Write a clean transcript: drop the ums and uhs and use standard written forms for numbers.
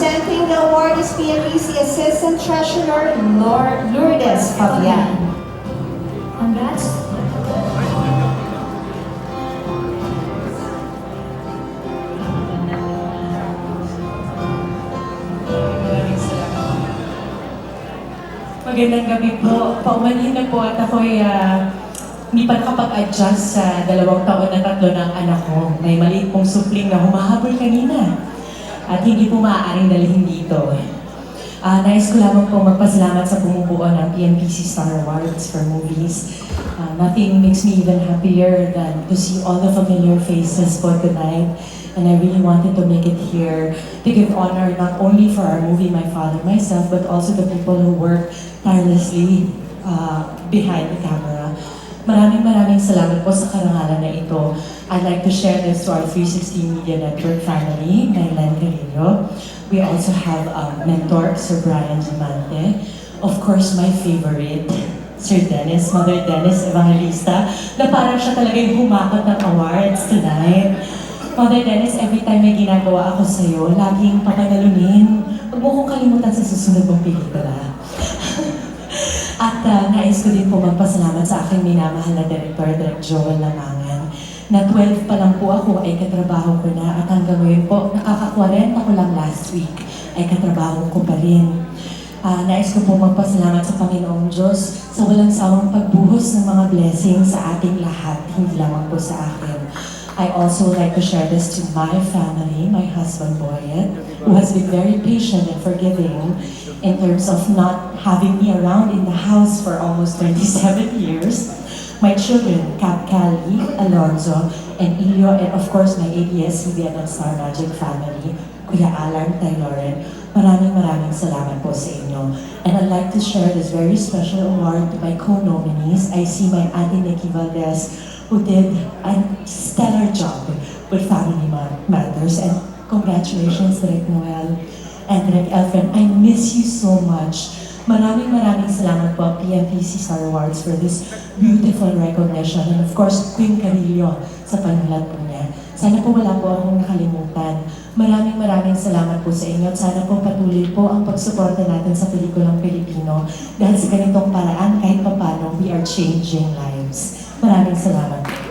Presenting the award is PMPC Assistant Treasurer Lourdes Fabian. Congrats. Magandang gabi po. Paumanhin na po at ako'y hindi pa nakapag-adjust sa 2 taon na 3 ng anak ko. May maliit pong supling na humahabol kanina at hindi po maaaring dalhin dito. Nais ko lamang po magpasalamat sa bumubuo ng PMPC Star Awards for movies. Nothing makes me even happier than to see all the familiar faces po tonight. And I really wanted to make it here to give honor not only for our movie, My Father, Myself, but also the people who work tirelessly behind the camera. Maraming salamat po sa karangalan na ito. I'd like to share this to our 360 Media Network family, Mylan Carrillo. We also have mentor, Sir Brian Gimante. Of course, my favorite, Sir Dennis, Mother Dennis Evangelista, na parang siya talaga yung humakot ng awards tonight. Mother Dennis, every time may ginagawa ako sa'yo, laging papanalunin. Huwag mo kong kalimutan sa susunod mong pelikula. At nais ko din po magpasalamat sa aking minamahal na Director, Direk Joel Lamangan, na 12 pa lang po ako ay katrabaho ko na at hanggang ngayon po, nakaka-40 ko lang last week, ay katrabaho ko pa rin. Nais ko po magpasalamat sa Panginoong Diyos sa walang sawang pagbuhos ng mga blessings sa ating lahat, hindi lamang po sa akin. I also like to share this to my family, my husband Boyet, who has been very patient and forgiving in terms of not having me around in the house for almost 27 years. My children, Cap Cali, Alonzo, and Ilio, and of course my ABS-CBN and Star Magic family, Kuya Alan, Tay Lauren. Maraming salamat po sa inyo. And I'd like to share this very special award to my co-nominees. I see my Auntie Nikki Valdez, who did a stellar job with Family Matters. And congratulations, Direk Noel and Direk Elfren. I miss you so much. Maraming salamat po, PMPC Star Awards, for this beautiful recognition. And of course, Queen Carrillo sa panulat po niya. Sana po wala po akong nakalimutan. Maraming salamat po sa inyo at sana po patuloy po ang pagsuporta natin sa pelikulang Pilipino dahil sa ganitong paraan kahit papano we are changing lives. Maraming salamat.